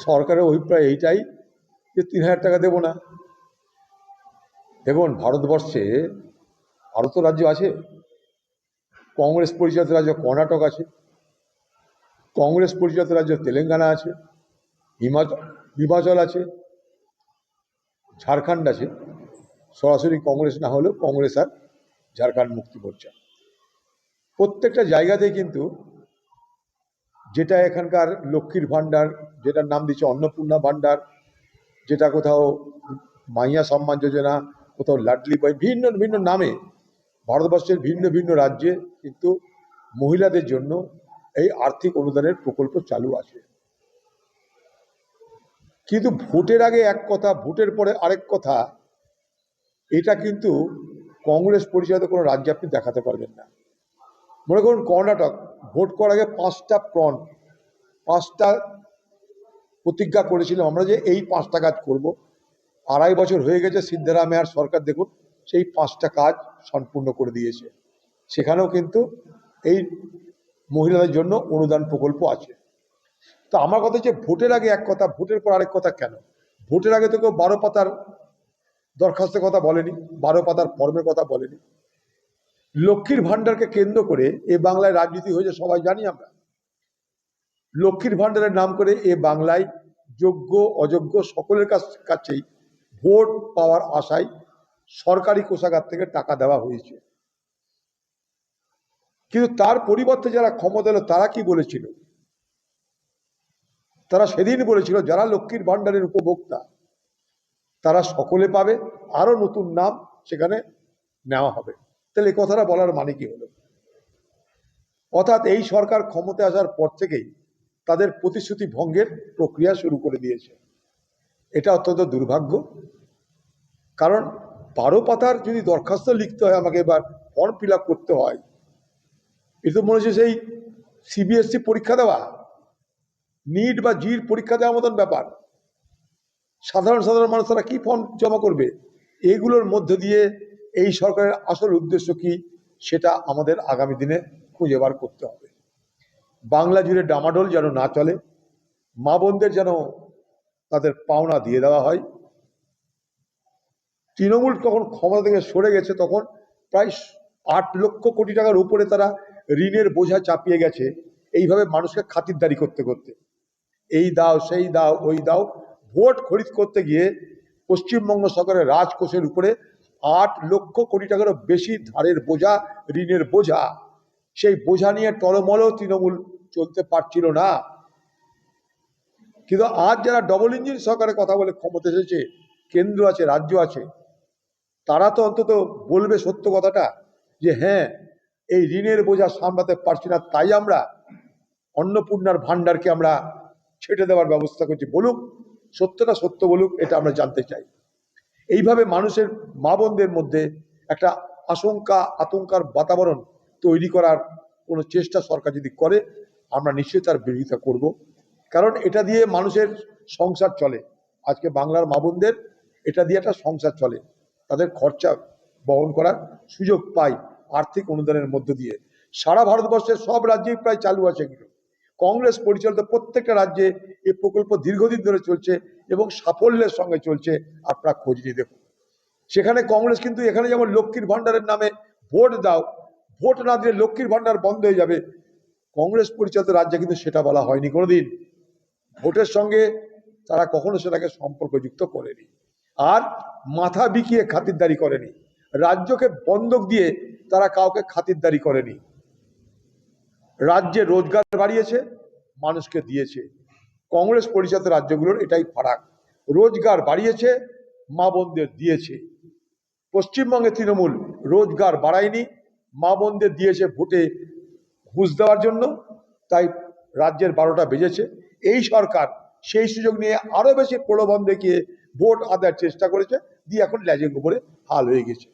সরকারের অভিপ্রায় এইটাই যে ৩,০০০ টাকা দেবো না। দেখুন, ভারতবর্ষে আরও তো রাজ্য আছে, কংগ্রেস পরিচালিত রাজ্য কর্ণাটক আছে, কংগ্রেস পরিচালিত রাজ্য তেলেঙ্গানা আছে, হিমাচল আছে, ঝাড়খণ্ড আছে। সরাসরি কংগ্রেস না হলেও কংগ্রেস আর ঝাড়খণ্ড মুক্তি মোর্চা, প্রত্যেকটা জায়গাতেই কিন্তু যেটা এখানকার লক্ষ্মীর ভাণ্ডার, যেটার নাম দিচ্ছে অন্নপূর্ণা ভাণ্ডার, যেটা কোথাও মাইয়া সম্মান যোজনা, কোথাও লাডলি বই, ভিন্ন ভিন্ন নামে ভারতবর্ষের ভিন্ন ভিন্ন রাজ্যে কিন্তু মহিলাদের জন্য এই আর্থিক অনুদানের প্রকল্প চালু আছে। কিন্তু ভোটের আগে এক কথা, ভোটের পরে আরেক কথা, এটা কিন্তু কংগ্রেস পরিচালিত কোনো রাজ্যে আপনি দেখাতে পারবেন না। মনে করুন কর্ণাটক ভোট করার আগে 5টা প্রতিজ্ঞা করেছিলাম আমরা যে এই 5টা কাজ করব। 2.5 বছর হয়ে গেছে, সিদ্ধারামাইয়ার সরকার দেখুন সেই 5টা কাজ সম্পূর্ণ করে দিয়েছে। সেখানেও কিন্তু এই মহিলাদের জন্য অনুদান প্রকল্প আছে। তো আমার কথা হচ্ছে ভোটের আগে এক কথা, ভোটের পর আরেক কথা কেন? ভোটের আগে তো কেউ 12 পাতার দরখাস্তের কথা বলেনি, 12 পাতার ফর্মের কথা বলেনি। লক্ষ্মীর ভাণ্ডারকে কেন্দ্র করে এ বাংলায় রাজনীতি হয়েছে সবাই জানি আমরা। লক্ষ্মীর ভাণ্ডারের নাম করে এ বাংলায় যোগ্য অযোগ্য সকলের কাছেই ভোট পাওয়ার আশায় সরকারি কোষাগার থেকে টাকা দেওয়া হয়েছে। কিন্তু তার পরিবর্তে যারা ক্ষমতা এলো তারা কি বলেছিল? তারা সেদিন বলেছিল যারা লক্ষ্মীর ভাণ্ডারের উপভোক্তা তারা সকলে পাবে, আরো নতুন নাম সেখানে নেওয়া হবে। তাহলে এই কথাটা বলার মানে কি হলো? অর্থাৎ এই সরকার ক্ষমতায় আসার পর থেকেই তাদের প্রতিশ্রুতি ভঙ্গের প্রক্রিয়া শুরু করে দিয়েছে। এটা অত্যন্ত দুর্ভাগ্য। কারণ 12 পাতার যদি দরখাস্ত লিখতে হয় আমাকে, এবার ফর্ম ফিল আপ করতে হয়, এটা মনে হচ্ছে সেই সিবিএসসি পরীক্ষা দেওয়া, নিট বা জির পরীক্ষা দেওয়ার মতন ব্যাপার। সাধারণ মানুষ তারা কি ফর্ম জমা করবে? এগুলোর মধ্যে দিয়ে এই সরকারের আসল উদ্দেশ্য কি সেটা আমাদের আগামী দিনে খুঁজে বার করতে হবে। বাংলা জুড়ে ডামাডোল যেন না চলে, মা বোনদের যেন তাদের পাওনা দিয়ে দেওয়া হয়। তৃণমূল তখন ক্ষমতা থেকে সরে গেছে, তখন প্রায় 8 লক্ষ কোটি টাকার উপরে তারা ঋণের বোঝা চাপিয়ে গেছে, এইভাবে মানুষকে খাতিরদারি করতে করতে, এই দাও সেই দাও ওই দাও। ভোট খরিদ করতে গিয়ে পশ্চিমবঙ্গ সরকারের রাজকোষের উপরে 8 লক্ষ কোটি টাকারও বেশি ধারের বোঝা, ঋণের বোঝা। সেই বোঝা নিয়ে টলমলও তৃণমূল চলতে পারছিল না। কিন্তু আজ যারা ডবল ইঞ্জিন সরকারের কথা বলে ক্ষমতা এসেছে, কেন্দ্র আছে রাজ্য আছে, তারা তো অন্তত বলবে সত্য কথাটা যে হ্যাঁ এই ঋণের বোঝা সামলাতে পারছি না, তাই আমরা অন্নপূর্ণার ভাণ্ডারকে আমরা ছেটে দেওয়ার ব্যবস্থা করছি। বলুক, সত্যটা সত্য বলুক, এটা আমরা জানতে চাই। এইভাবে মানুষের মা বোনদের মধ্যে একটা আশঙ্কা আতঙ্কার বাতাবরণ তৈরি করার কোনো চেষ্টা সরকার যদি করে, আমরা নিশ্চয়ই তার বিরোধিতা করব। কারণ এটা দিয়ে মানুষের সংসার চলে। আজকে বাংলার মা বোনদের এটা দিয়ে একটা সংসার চলে, তাদের খরচা বহন করার সুযোগ পায় আর্থিক অনুদানের মধ্য দিয়ে। সারা ভারতবর্ষের সব রাজ্যেই প্রায় চালু আছে এগুলো। কংগ্রেস পরিচালিত প্রত্যেকটা রাজ্যে এই প্রকল্প দীর্ঘদিন ধরে চলছে এবং সাফল্যের সঙ্গে চলছে। আপনারা খোঁজ নিয়ে দেখুন। সেখানে কংগ্রেস কিন্তু এখানে যেমন লক্ষ্মীর ভাণ্ডারের নামে ভোট দাও, ভোট না দিলে লক্ষ্মীর ভাণ্ডার বন্ধ হয়ে যাবে, কংগ্রেস পরিচালিত রাজ্যে কিন্তু সেটা বলা হয়নি কোনোদিন। ভোটের সঙ্গে তারা কখনো সেটাকে সম্পর্কযুক্ত করেনি, আর মাথা বিকিয়ে খাতিরদারি করেনি। রাজ্যকে বন্ধক দিয়ে তারা কাউকে খাতিরদারি করেনি। রাজ্যে রোজগার বাড়িয়েছে, মানুষকে দিয়েছে। কংগ্রেস পরিচালিত রাজ্যগুলোর এটাই ফারাক, রোজগার বাড়িয়েছে, মা বোনদের দিয়েছে। পশ্চিমবঙ্গে তৃণমূল রোজগার বাড়ায়নি, মা বোনদের দিয়েছে ভোটে ঘুষ দেওয়ার জন্য, তাই রাজ্যের 12টা বেজেছে। এই সরকার সেই সুযোগ নিয়ে আরো বেশি প্রলোভন দেখিয়ে ভোট আদায়ের চেষ্টা করেছে, দিয়ে এখন ল্যাজের উপরে হাল হয়ে গেছে।